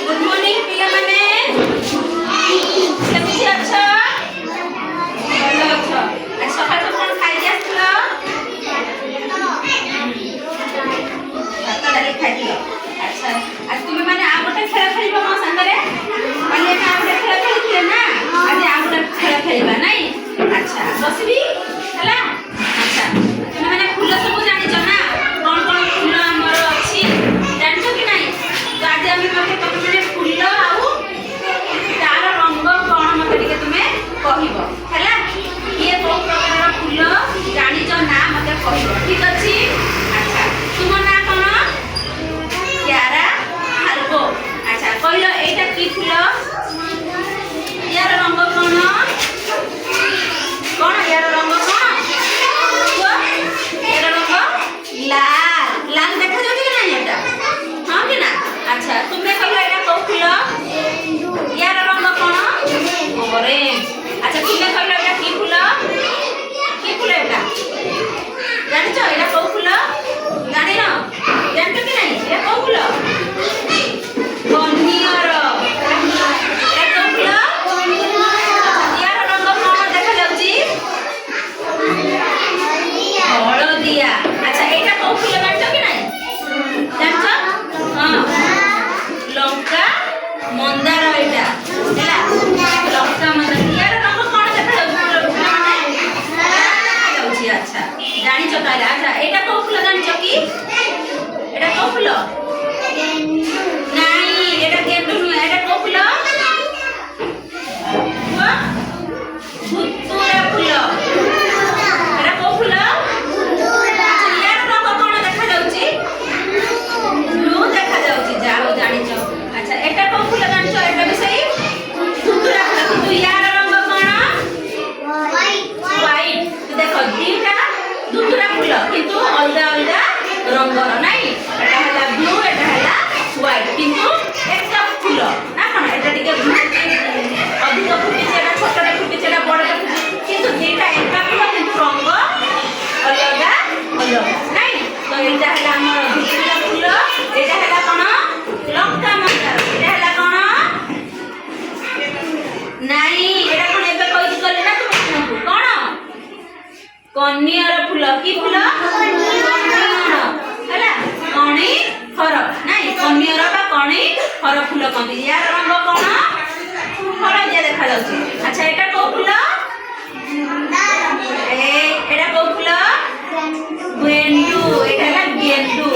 good morning पिला माने केमिति अछ ଭଲ ଅଛ ଆଜି ସକାଳେ କଣ ଖାଇକି ଆସିଥିଲ ଭାତ ଡାଲି ଖାଇଥିଲ ଆଚ୍ଛା ଆଜି ତୁମେ ମାନେ ଆଉ ଗୋଟେ ଖେଳ ଖେଳିବ ମୋ ସାଙ୍ଗରେ ମାନେ ଆମେ ଆଉ ଗୋଟେ ଖେଳ ଖେଳିଥିଲେ ନା ଆଜି ଆଉ ଗୋଟେ ଖେଳ ଖେଳିବା ନାଇଁ ଆଚ୍ଛା ବସିବି ହେଲା ଆଚ୍ଛା ତୁମେ ମାନେ ଫୁଲ ସବୁ ଜାଣିଛ ନା କଣ କଣ ଫୁଲ ଆମର ଅଛି ଜାଣିଛ କି ନାହିଁ ତ ଆଜି ଆମେ ମତେ ତମେ ମାନେ ଫୁଲ ଆଉ ତାର ରଙ୍ଗ କଣ ମତେ ଟିକେ ତୁମେ କହିବ ହେଲା କିଏ କୋଉ ପ୍ରକାରର ଫୁଲ ଜାଣିଛ ନା ମତେ କହିବ ଠିକ ଅଛି ଆଚ୍ଛା ତୁମ ନାଁ କଣ କ୍ୟାରା ହାଲଗୋ ଆଚ୍ଛା କହିଲ ଏଇଟା କି ଫୁଲ ইয়ার রঙ কোন কোন ইয়ার রঙ কোন ইয়ার রঙ লাল লাল দেখা যাচ্ছে কি না এটা হ্যাঁ কি না আচ্ছা তুমি কইলো এটা কোন ফুল ইয়ার রঙ কোন অরেঞ্জ আচ্ছা তুমি কইলো এটা কি ফুল এটা জানিছো এটা কোন ফুল জানি না জানতো কি নাই এটা কোন ফুল কনিয়ার এটা কোন ফুল हलदिया अच्छा एटा को फूल जानछो कि नाही जानछो हां लंका मंदार एटा हैला लंका मंदार यार रंग कोन देखा जाउछि अच्छा जानिछो ताले अच्छा एटा को फूल जानछो कि एटा को फूल नाही एटा गेंडू नु एटा को फूल भुतुरा फूल एटा को फूल अच्छा एटा को फूल जानछो एटा भी सही धुतुरा फूल किंतु यार रंग कोन व्हाइट देखो दीटा धुतुरा फूल किंतु अलगा अलगा रंगर नाही एटा हला ब्लू एटा हला व्हाइट किंतु एकटा फूल ना कोन एटा टिके अधिक फुटी सेटा छोटटा फुटी सेटा बड़टा किंतु दीटा एकटा फूल किंतु रंग अलगा अलगा नाही तो एटा हला हमर धुतुरा फूल एटा हला कोन लंका मंदार एटा हला कोन नाही एटा कोन एबे कहि गले ना तुम कोन कन्यार फूल की फूल हला कणी खर नाही कन्यार बा कणी खर फूल कहि यार रंग कोन हलदिया देखा जाउची अच्छा एटा को फूल एटा को फूल गेंडू एटा हला गेंडू